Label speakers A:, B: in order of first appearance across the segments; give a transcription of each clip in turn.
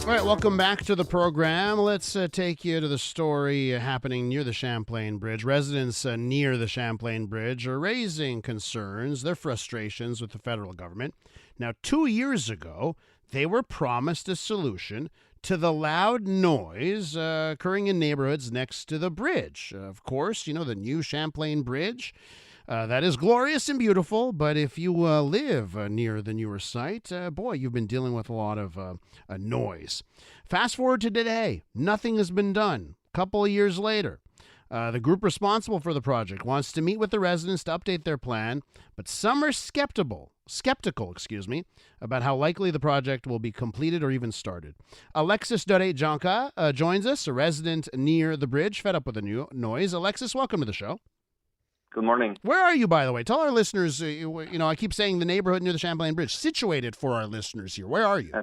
A: All right, welcome back to the program. Let's take you to the story happening near the Champlain Bridge. Residents near the Champlain Bridge are raising concerns, their frustrations with the federal government. Now, 2 years ago, they were promised a solution to the loud noise occurring in neighborhoods next to the bridge. Of course, you know, the new Champlain Bridge. That is glorious and beautiful, but if you live near the newer site, boy, you've been dealing with a lot of noise. Fast forward to today, nothing has been done. A couple of years later, the group responsible for the project wants to meet with the residents to update their plan, but some are skeptical, about how likely the project will be completed or even started. Alexis Dorais-Joncas joins us, a resident near the bridge, fed up with the new noise. Alexis, welcome to the show.
B: Good morning.
A: Where are you, by the way? Tell our listeners, I keep saying the neighborhood near the Champlain Bridge, situated for our listeners here. Where are you?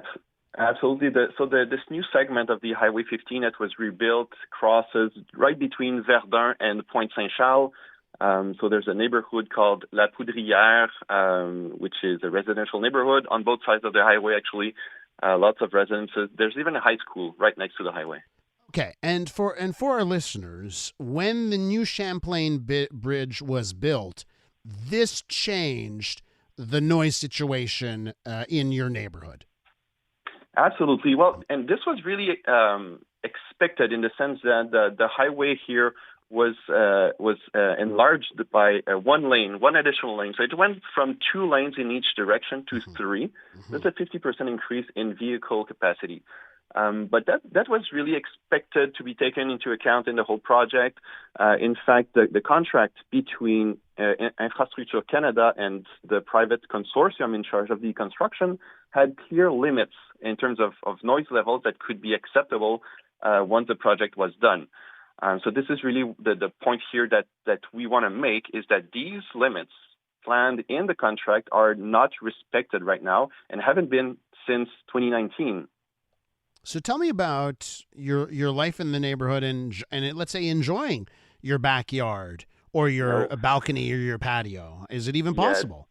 B: Absolutely. This new segment of the Highway 15 that was rebuilt crosses right between Verdun and Pointe-Saint-Charles. So there's a neighborhood called La Poudrière, which is a residential neighborhood on both sides of the highway, actually. Lots of residences. There's even a high school right next to the highway.
A: Okay, and for our listeners, when the new Champlain Bridge was built, this changed the noise situation in your neighborhood.
B: Absolutely. Well, and this was really expected in the sense that the highway here was enlarged by one additional lane. So it went from 2 lanes in each direction to 3. That's a 50% increase in vehicle capacity. But that was really expected to be taken into account in the whole project. In fact, the contract between Infrastructure Canada and the private consortium in charge of the construction had clear limits in terms of noise levels that could be acceptable once the project was done. So this is really the point here that we want to make, is that these limits planned in the contract are not respected right now and haven't been since 2019.
A: So tell me about your life in the neighborhood and let's say enjoying your backyard or your balcony or your patio. Is it even possible?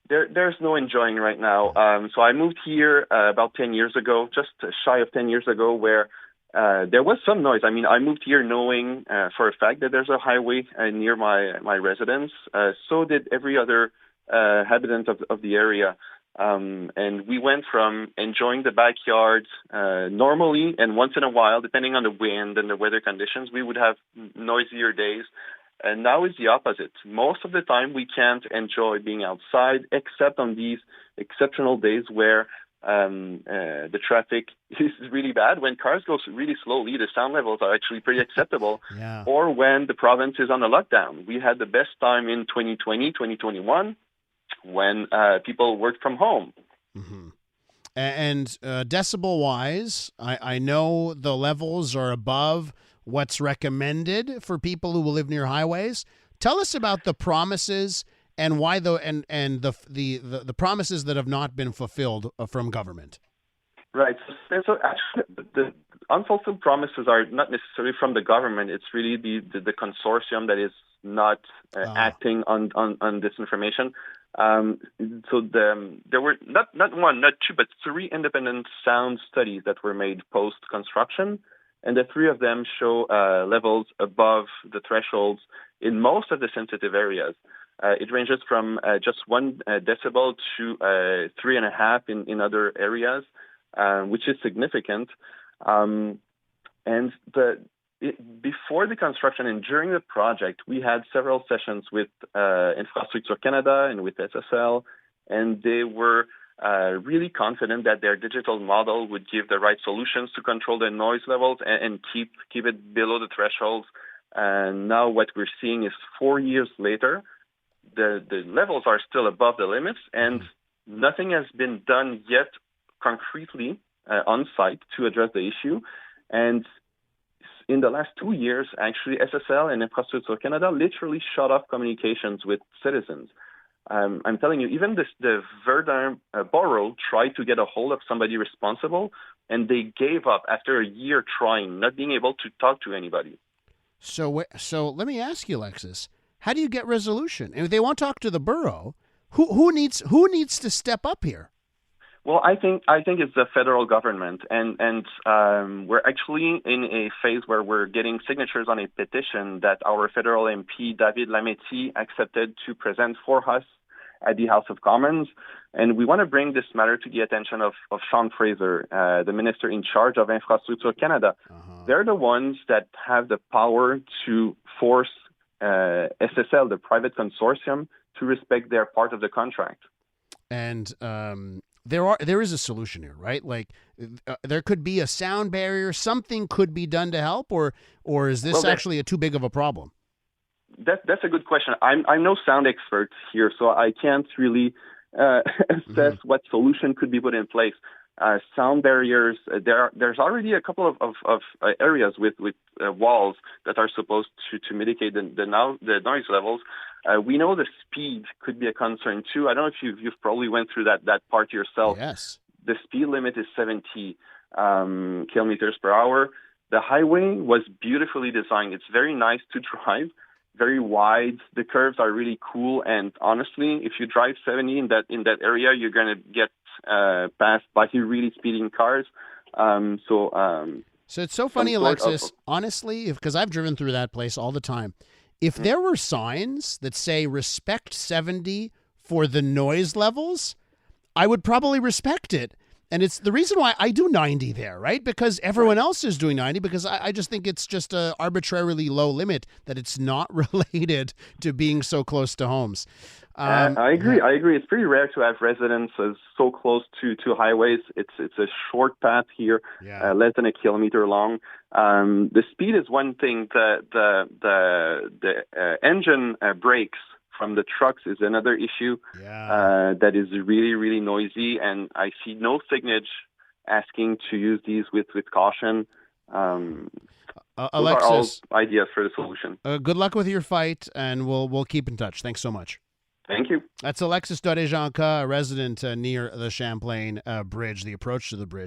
B: There's no enjoying right now. So I moved here about 10 years ago, just shy of 10 years ago, where there was some noise. I mean, I moved here knowing for a fact that there's a highway near my residence. So did every other habitant of the area. And we went from enjoying the backyard normally, and once in a while, depending on the wind and the weather conditions, we would have noisier days. And now it's the opposite. Most of the time, we can't enjoy being outside, except on these exceptional days where the traffic is really bad. When cars go really slowly, the sound levels are actually pretty acceptable.
A: Yeah.
B: Or when the province is on a lockdown. We had the best time in 2020, 2021. When people work from home.
A: Mm-hmm. And decibel-wise, I know the levels are above what's recommended for people who will live near highways. Tell us about the promises and why the promises that have not been fulfilled from government.
B: Right. So actually, the unfulfilled promises are not necessarily from the government. It's really the consortium that is not acting on this information. So there were not one, not 2, but 3 independent sound studies that were made post-construction, and the 3 of them show levels above the thresholds in most of the sensitive areas. It ranges from just 1 decibel to 3.5 in other areas, which is significant. Before the construction and during the project, we had several sessions with Infrastructure Canada and with SSL, and they were really confident that their digital model would give the right solutions to control the noise levels and keep it below the thresholds. And now what we're seeing is 4 years later, the levels are still above the limits, and nothing has been done yet concretely on site to address the issue. And in the last 2 years, actually, SSL and Infrastructure Canada literally shut off communications with citizens. I'm telling you, even the Verdun borough tried to get a hold of somebody responsible, and they gave up after a year trying, not being able to talk to anybody.
A: So let me ask you, Alexis, how do you get resolution? And if they won't talk to the borough, who needs to step up here?
B: Well, I think it's the federal government, and we're actually in a phase where we're getting signatures on a petition that our federal MP David Lametti accepted to present for us at the House of Commons, and we want to bring this matter to the attention of Sean Fraser, the minister in charge of Infrastructure Canada. They're the ones that have the power to force SSL, the private consortium, to respect their part of the contract.
A: And there is a solution here, right? Like there could be a sound barrier. Something could be done to help, or is this actually too big of a problem?
B: That's a good question. I'm no sound expert here, so I can't really assess what solution could be put in place. Sound barriers. There's already a couple of areas with walls that are supposed to mitigate the noise levels. We know the speed could be a concern too. I don't know if you've probably went through that part yourself.
A: Yes.
B: The speed limit is 70 kilometers per hour. The highway was beautifully designed. It's very nice to drive, very wide. The curves are really cool. And honestly, if you drive 70 in that area, you're going to get passed by really speeding cars. So
A: it's so funny, Alexis, honestly, because I've driven through that place all the time. If there were signs that say respect 70 for the noise levels, I would probably respect it. And it's the reason why I do 90 there, right? Because everyone else is doing 90, because I just think it's just a arbitrarily low limit, that it's not related to being so close to homes.
B: I agree. I agree. It's pretty rare to have residences so close to highways. It's a short path here, less than a kilometer long. The speed is one thing. The engine brakes from the trucks is another issue that is really, really noisy, and I see no signage asking to use these with caution.
A: Alexis,
B: those are all ideas for the solution.
A: Good luck with your fight, and we'll keep in touch. Thanks so much.
B: Thank you.
A: That's Alexis Dorais-Joncas, a resident near the Champlain Bridge, the approach to the bridge.